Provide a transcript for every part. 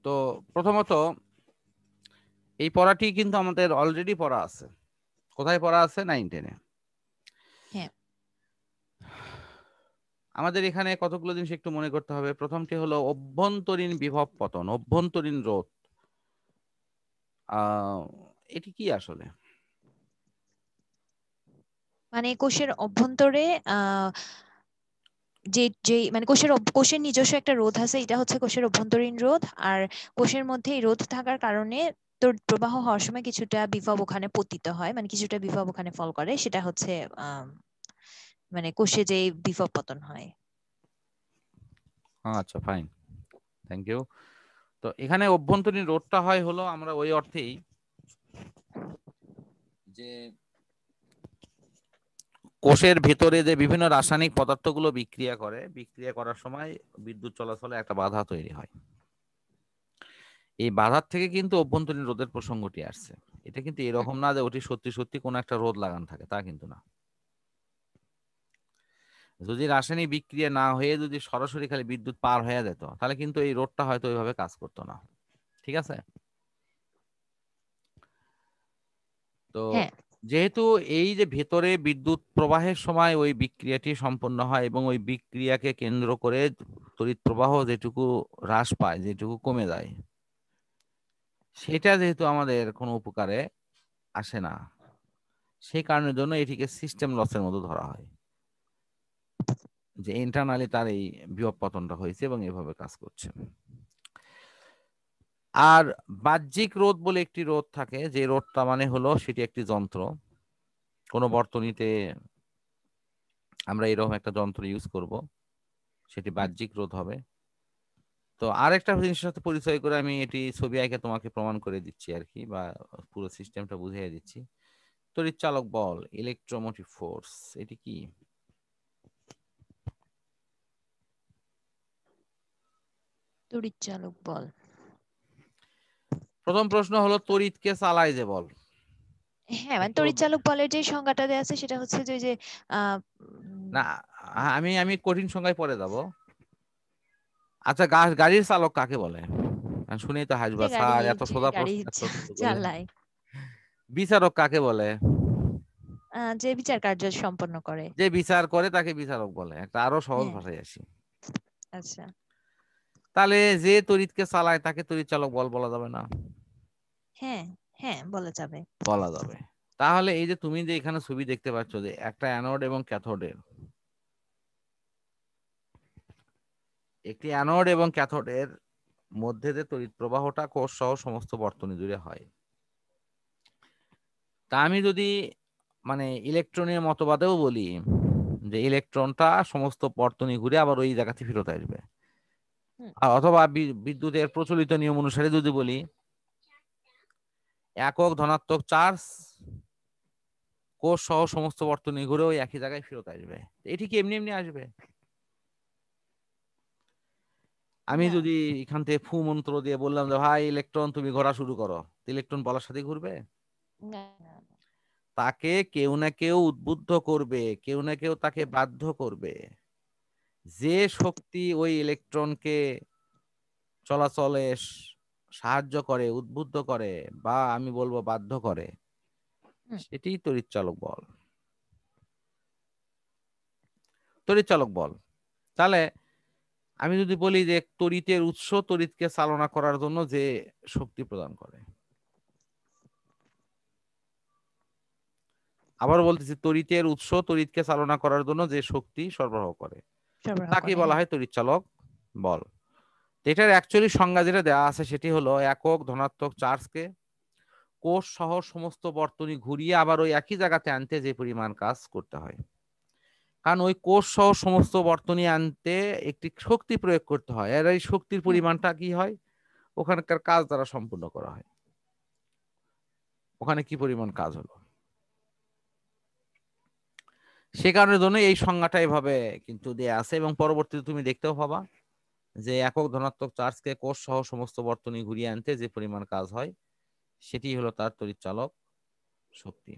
তো প্রথমত এই পড়াটি কিন্তু আমাদের অলরেডি পড়া আছে। কোথায় পড়া আছে? 9-10-এ। হ্যাঁ, আমাদের এখানে কতগুলো জিনিস একটু মনে করতে হবে। প্রথমটি হলো অভ্যন্তরীণ বিভব পতন, অভ্যন্তরীণ রোধ। এটি কি আসলে? মানে কোষের অভ্যন্তরে যে যে মানে কোষের নিজস্ব একটা রোধ আছে, এটা হচ্ছে কোষের অভ্যন্তরীণ রোধ। আর কোষের মধ্যে এই রোধ থাকার কারণে তড়িৎ প্রবাহ হওয়ার সময় কিছুটা বিভব ওখানে পতিত হয়, মানে কিছুটা বিভব ওখানে ফল করে, সেটা হচ্ছে মানে কোষে যে বিভব পতন হয়। আচ্ছা, ফাইন, থ্যাংক ইউ। তো এখানে অভ্যন্তরীণ রোধটা হয় হলো আমরা ওই অর্থেই যে কোষের ভেতরে যে বিভিন্ন রাসায়নিক পদার্থগুলো বিক্রিয়া করে, বিক্রিয়া করার সময় বিদ্যুৎ চলাচলে একটা বাধা তৈরি হয়। এই বাধার থেকে কিন্তু অভ্যন্তরীণ রোধের প্রসঙ্গটি আসছে। এটা কিন্তু এরকম না যে ওটি সত্যি সত্যি কোনো একটা রোধ লাগানো থাকে, তা কিন্তু না। যদি রাসায়নিক বিক্রিয়া না হয়ে যদি সরাসরি খালি বিদ্যুৎ পার হয়ে যেত, তাহলে কিন্তু এই রোধটা হয়তো ওইভাবে কাজ করতো না। ঠিক আছে? তো হ্যাঁ, যেহেতু এই যে ভেতরে বিদ্যুৎ প্রবাহের সময় ওই বিক্রিয়াটি সম্পন্ন হয় এবং ওই বিক্রিয়াকে কেন্দ্র করে তড়িৎ প্রবাহ যেটুকু হ্রাস পায়, যেটুকু কমে যায়, সেটা যেহেতু আমাদের কোনো উপকারে আসে না, সেই কারণের জন্য এটিকে সিস্টেম লসের মতো ধরা হয়, যে ইন্টারনালি তার এই বিভব পতনটা হয়েছে এবং এভাবে কাজ করছে। আর বাহ্যিক রোধ বলে একটি রোধ থাকে, যে রোধটা মানে হলো সেটি একটি যন্ত্র। কোনো বর্তনীতে আমরা এরকম একটা যন্ত্র ইউজ করব, সেটি বাহ্যিক রোধ হবে। তো আরেকটা জিনিসের সাথে পরিচয় করে আমি এটি ছবি আঁকে তোমাকে প্রমাণ করে দিচ্ছি আর কি, বা পুরো সিস্টেমটা বুঝিয়ে দিচ্ছি। তড়িৎচালক বল, ইলেকট্রোমোটিভ ফোর্স, এটি কি? তড়িৎচালক বল। প্রথম প্রশ্ন হলো তড়িৎকে চালায় যে বল। হ্যাঁ, মানে একটু তড়িৎচালক বলের যে সংজ্ঞাটা দেওয়া আছে সেটা হচ্ছে যে যে আহ না, আমি আমি কঠিন সংখ্যায় পরে যাব। আচ্ছা, গাড়ির চালক কাকে বলে? শুনেই তো হাসবা, স্যার এত যে সোজা গাড়ি প্রশ্ন এত কিছু করলেন। চালায়, বিচারক কাকে বলে? যে বিচার কার্য সম্পন্ন করে। যে বিচার করে তাকে বিচারক বলে। একটা আরো সহজ হ্যাঁ, ভাষায় আসি। আচ্ছা। তাহলে যে তড়িৎকে চালায় তাকে তড়িৎ চালক বল বলা যাবে না? হ্যাঁ, হ্যাঁ, বলা যাবে। বলা যাবে। তাহলে এই যে তুমি যে এখানে ছবি দেখতে পাচ্ছ, যে একটা অ্যানোড এবং ক্যাথোডের, একটি অ্যানোড এবং ক্যাথোডের মধ্যে যে তড়িৎ প্রবাহটা কোষ সহ সমস্ত বর্তনী জুড়ে হয়, তা আমি যদি মানে ইলেকট্রনের মতবাদেও বলি যে ইলেকট্রনটা সমস্ত বর্তনী ঘুরে আবার ওই জায়গাতে ফেরত আসবে, হুম, অথবা বিদ্যুতের প্রচলিত নিয়ম অনুসারে যদি বলি একক ধনাত্মক চার্জ কোষ সহ সমস্ত বর্তনী ঘুরে ওই একই জায়গায় ফেরত আসবে। এটি কি এমনি এমনি আসবে? আমি না, যদি এখান থেকে ফু মন্ত্র দিয়ে বললাম যে ভাই ইলেকট্রন তুমি ঘোরা শুরু করো, ইলেকট্রন বলার সাথে ঘুরবে? না, না, তাকে কেউ না কেউ উদ্বুদ্ধ করবে, কেউ না কেউ তাকে বাধ্য করবে। যে শক্তি ওই ইলেকট্রনকে চলাচলে সাহায্য করে, উদ্বুদ্ধ করে, বা আমি বলবো বাধ্য করে, হুম, সেটি তড়িৎচালক বল। তড়িৎচালক বল। তাহলে আমি যদি বলি যে তড়িতের উৎস তড়িৎকে চালনা করার জন্য যে শক্তি প্রদান করে, আবার বলতেছি তড়িতের উৎস তড়িৎকে চালনা করার জন্য যে শক্তি সরবরাহ করে, সরবরাহ তাকে করে, বলা হ্যাঁ। হয় তড়িৎচালক বল। তো এটার অ্যাকচুয়ালি সংজ্ঞা যেটা দেওয়া আছে সেটি হলো একক ধনাত্মক চার্জকে কোষ সহ সমস্ত বর্তনী ঘুরিয়ে আবার ওই একই জায়গাতে আনতে যে পরিমাণ কাজ করতে হয়। কারণ ওই কোষ সহ সমস্ত বর্তনী আনতে একটি শক্তি প্রয়োগ করতে হয়, আর এই শক্তির হুম, পরিমাণটা কি হয় ওখানকার কাজ দ্বারা সম্পূর্ণ করা হয়। ওখানে কি পরিমাণ কাজ হলো, সে কারণের জন্য এই সংজ্ঞাটা এভাবে কিন্তু দেয়া আছে। এবং পরবর্তীতে তুমি দেখতেও পাবা যে একক ধনাত্মক চার্জকে কোষ সহ সমস্ত বর্তনী ঘুরিয়ে আনতে যে পরিমাণ কাজ হয় সেটি হলো তার তড়িৎচালক শক্তি।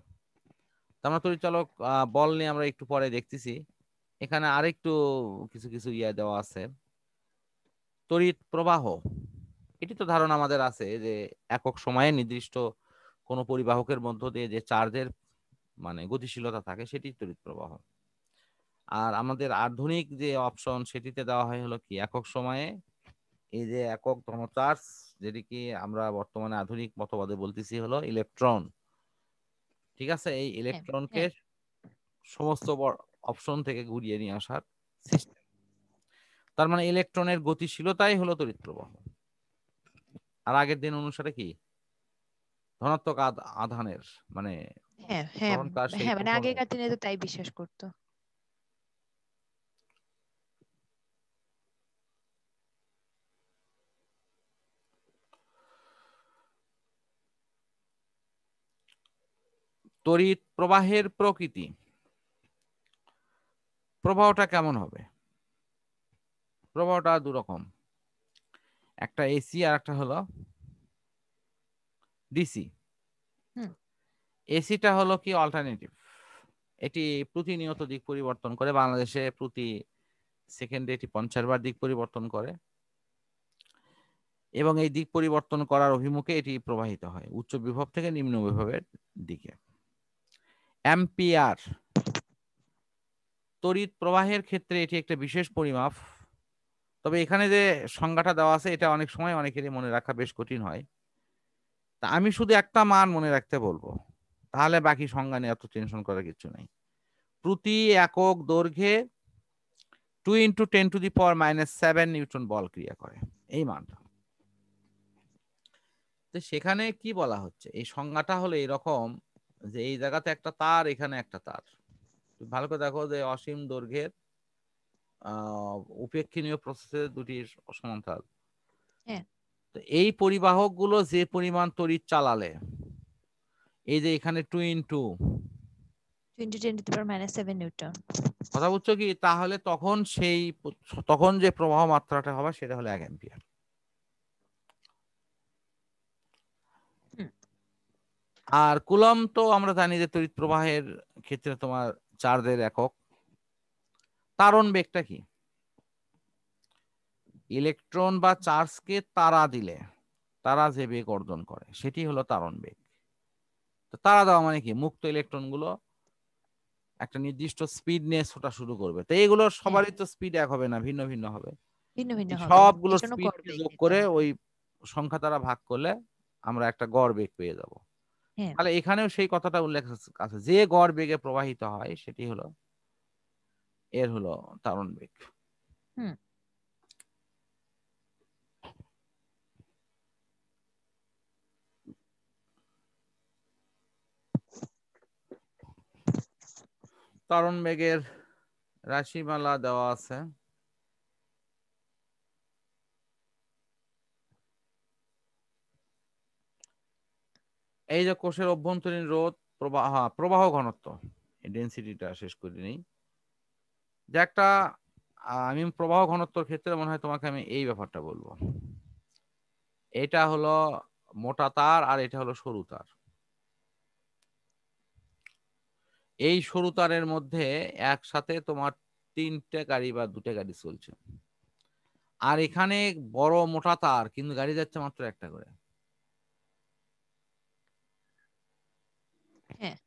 তো আমরা তড়িৎচালক বল নিয়ে আমরা একটু পরে দেখতেছি। এখানে আরেকটু কিছু কিছু ইয়া দেওয়া আছে। তড়িৎ প্রবাহ, এটি তো ধারণা আমাদের আছে যে একক সময়ে নির্দিষ্ট কোন পরিবাহকের মধ্য দিয়ে যে চার্জের মানে গতিশীলতা থাকে সেটি তড়িৎ প্রবাহ। আর আমাদের আধুনিক যে অপশন সেটিতে দেওয়া হয় হলো কি একক সময়ে এই যে একক ধন চার্জ, যেটিকে আমরা বর্তমানে আধুনিক মতবাদে বলতেছি হলো ইলেকট্রন। ঠিক আছে, এই হ্যাঁ ইলেকট্রনকে হ্যাঁ সমস্ত অপশন থেকে ঘুরিয়ে নিয়ে আসার সিস্টেম। তার মানে ইলেকট্রনের গতিশীলতাই হলো তড়িৎ প্রবাহ। আর আগের দিন অনুসারে কি ধনাত্মক আধানের মানে হ্যাঁ হ্যাঁ তখনকার সেই হ্যাঁ, মানে প্রথমে আগেকার দিনে তো তাই বিশ্বাস করতো। তড়িৎ প্রবাহের প্রকৃতি, প্রবাহটা কেমন হবে? প্রবাহটা দুরকম, একটা এসি আর একটা হলো ডিসি। হুম এসিটা হলো কি অল্টারনেটিভ, এটি প্রতিনিয়ত দিক পরিবর্তন করে, বাংলাদেশে প্রতি সেকেন্ডে এটি 50 বার দিক পরিবর্তন করে এবং এই দিক পরিবর্তন করার অভিমুখে এটি প্রবাহিত হয় উচ্চ বিভব থেকে নিম্ন বিভবের দিকে। অ্যাম্পিয়ার তড়িৎ প্রবাহের ক্ষেত্রে এটি একটা বিশেষ পরিমাপ। তবে এখানে যে সংজ্ঞাটা দেওয়া আছে এটা অনেক সময় অনেকেরই মনে রাখা বেশ কঠিন হয়। তা আমি শুধু একটা মান মনে রাখতে বলবো, তাহলে বাকি সংজ্ঞা নিয়ে এত টেনশন করার কিছু নেই। প্রতি একক দৈর্ঘ্যে 2 × 10⁻⁷ নিউটন বল ক্রিয়া করে, এই মানটা। তো সেখানে কি বলা হচ্ছে, এই সংজ্ঞাটা হলো এরকম যে এই জায়গাতে একটা তার, এখানে একটা তার। ভালো করে দেখো যে অসীম দৈর্ঘ্যের উপেক্ষণীয় প্রসেসের দুটি সমান্তরাল। হ্যাঁ তো এই পরিবাহক গুলো যে পরিমাণ তড়িৎ চালালে, এই যে এখানে 2 × 10⁻⁷ নিউটন। কথা বুঝছো কি, তাহলে তখন তখন যে প্রবাহ মাত্রাটা হবে সেটা হলো 1 অ্যাম্পিয়ার। হুম আর কুলম তো আমরা জানি যে তড়িৎ প্রবাহের ক্ষেত্রে তোমার চার্জের একক। তারণ বেগটা কি? ইলেকট্রন বা চার্জকে তাড়া দিলে তারা যে বেগ অর্জন করে সেটি হলো তারণ বেগ। তো তাড়া দেওয়া মানে কি, মুক্ত ইলেকট্রন গুলো একটা নির্দিষ্ট স্পিড নিয়ে ছোটা শুরু করবে। তো এইগুলোর হ্যাঁ, সবারই তো স্পিড এক হবে না, ভিন্ন ভিন্ন হবে। ভিন্ন ভিন্ন এই হবে, এর সবগুলোর জন্য গড় স্পিডকে বেগ যোগ নিতে করে হবে। ওই সংখ্যা দ্বারা ভাগ করলে আমরা একটা গড় বেগ পেয়ে যাব। হ্যাঁ তাহলে এখানেও সেই কথাটা উল্লেখ আছে, যে গড় বেগে প্রবাহিত হয় সেটি হলো এর হলো তারণ বেগ। হুম তারণ বেগের রাশিমালা দেওয়া আছে। এই যে কোষের অভ্যন্তরীণ রোধ, প্রবাহ ঘনত্ব, এই ডেনসিটিটা শেষ করে নেই যে একটা আমি প্রবাহ ঘনত্বর ক্ষেত্রে মনে হয় তোমাকে আমি এই ব্যাপারটা বলবো। এটা হলো মোটা তার আর এটা হলো সরু তার। এই সরু তারের মধ্যে একসাথে তোমার 3টে গাড়ি বা 2টে গাড়ি চলছে, আর এখানে বড় মোটা তার কিন্তু গাড়ি যাচ্ছে মাত্র একটা করে। হ্যাঁ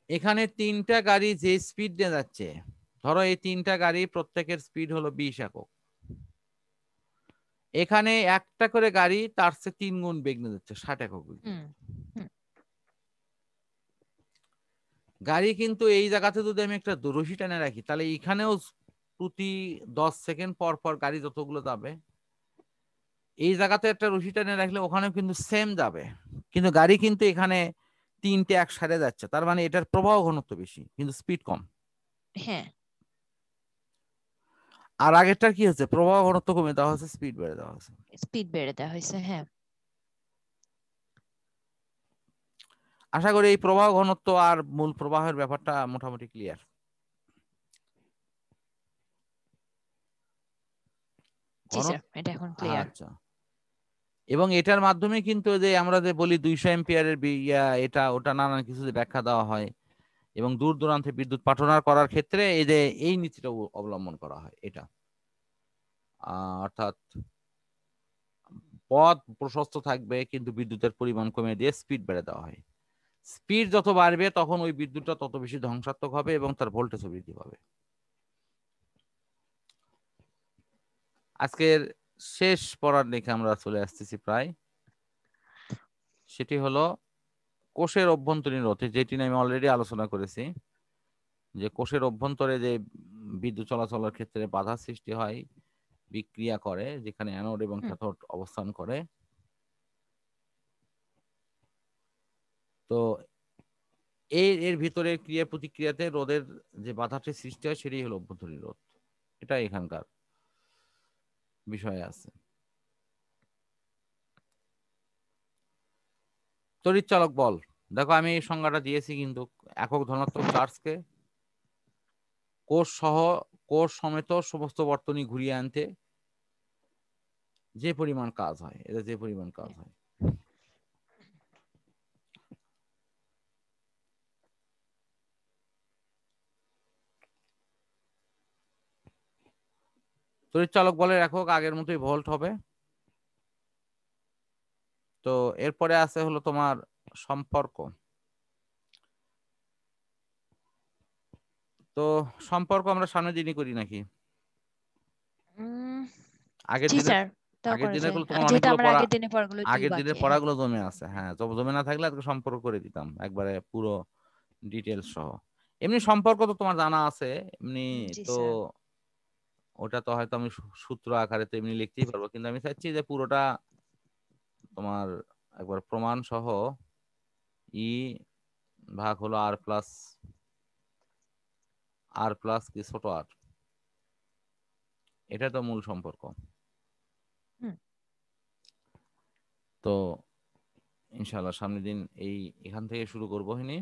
এখানে 3টা গাড়ি যে স্পিড নিয়ে যাচ্ছে, ধরো এই 3টা গাড়ি প্রত্যেকের স্পিড হলো 20 একক, এখানে একটা করে গাড়ি তার চেয়ে 3 গুণ বেগ নিয়ে যাচ্ছে, 60 একক বেগ। হুম হুম গাড়ি কিন্তু এই জায়গাতে যদি আমি একটা রশি টেনে রাখি তাহলে এখানেও প্রতি 10 সেকেন্ড পর পর গাড়ি যতগুলো যাবে, এই জায়গাতে একটা রশি টেনে রাখলে ওখানেও কিন্তু সেম যাবে, কিন্তু গাড়ি কিন্তু এখানে 3টে একসাথে যাচ্ছে, তার মানে এটার প্রবাহ ঘনত্ব বেশি কিন্তু স্পিড কম। হ্যাঁ আর আগেরটার কি হচ্ছে, প্রবাহ ঘনত্ব কমে দেওয়া হচ্ছে, স্পিড বেড়ে দেওয়া হচ্ছে। স্পিড বেড়ে দেওয়া হয়েছে। হ্যাঁ আশা করি এই প্রবাহ ঘনত্ব আর মূল প্রবাহের ব্যাপারটা মোটামুটি ক্লিয়ার। জি স্যার, এটা এখন ক্লিয়ার। আচ্ছা, এবং এটার মাধ্যমে কিন্তু যে আমরা যে বলি 200 অ্যাম্পিয়ারের এটা ওটা নানান কিছু যে ব্যাখ্যা দেওয়া হয়, এবং দূর দূরান্তে বিদ্যুৎ পাঠানোর করার ক্ষেত্রে এই যে এই নীতিটা অবলম্বন করা হয়, এটা অর্থাৎ পথ প্রশস্ত থাকবে কিন্তু বিদ্যুতের পরিমাণ কমে দিয়ে স্পিড বেড়ে দেওয়া হয়। স্পিড যত বাড়বে তখন ওই বিদ্যুৎটা তত বেশি ধ্বংসাত্মক হবে এবং তার ভোল্টেজও বৃদ্ধি পাবে। আজকের শেষ পড়ার দিকে আমরা চলে আসতেছি প্রায়, সেটি হলো কোষের অভ্যন্তরীণ রোধ, যেটি নিয়ে আমি অলরেডি আলোচনা করেছি, যে কোষের অভ্যন্তরে যে বিদ্যুৎ চলাচলের ক্ষেত্রে বাধা সৃষ্টি হয়, বিক্রিয়া করে, যেখানে অ্যানোড এবং ক্যাথোড অবস্থান করে। তো এর ভিতরে ক্রিয়া প্রতিক্রিয়াতে রোধের যে বাধাটি সৃষ্টি হয় সেটাই হলো অভ্যন্তরীণ রোধ। এটা এখানকার বিষয়ে আছে। তড়িৎচালক বল, দেখো আমি এই সংজ্ঞাটা দিয়েছি, কিন্তু একক ধনাত্মক চার্জকে কোষ সমেত সমস্ত বর্তনী ঘুরিয়ে আনতে যে পরিমাণ কাজ হয়, এটা যে পরিমাণ কাজ হয়। তড়িৎচালক বলের একক আগের মতোই ভোল্ট হবে। তো এরপরে আছে হলো তোমার সম্পর্ক। তো সম্পর্ক আমরা সামনের দিনই করি নাকি? আগের জি দিনের স্যার, তাও আগের করা দিনের যায়, গুলো তোমার যেহেতু অনেকগুলো আমার পড়া, আগের দিনে পড়াগুলো একটু আগের দিনের বাকি। হ্যাঁ, পড়াগুলো জমে আছে। হ্যাঁ, জমে না থাকলে আজকে সম্পর্ক করে দিতাম একবারে পুরো ডিটেলস সহ। এমনি সম্পর্ক তো তোমার জানা আছে এমনি। জি তো স্যার। ওটা তো হয়তো আমি সূত্র আকারে তো এমনি লিখতেই পারবো, কিন্তু আমি চাচ্ছি যে পুরোটা তোমার একবার প্রমাণ সহ ই ভাগ হলো আর প্লাস কি ছোট আর, এটা তো মূল সম্পর্ক। তো ইনশাআল্লাহ সামনের দিন এখান থেকে শুরু করবো হিনি।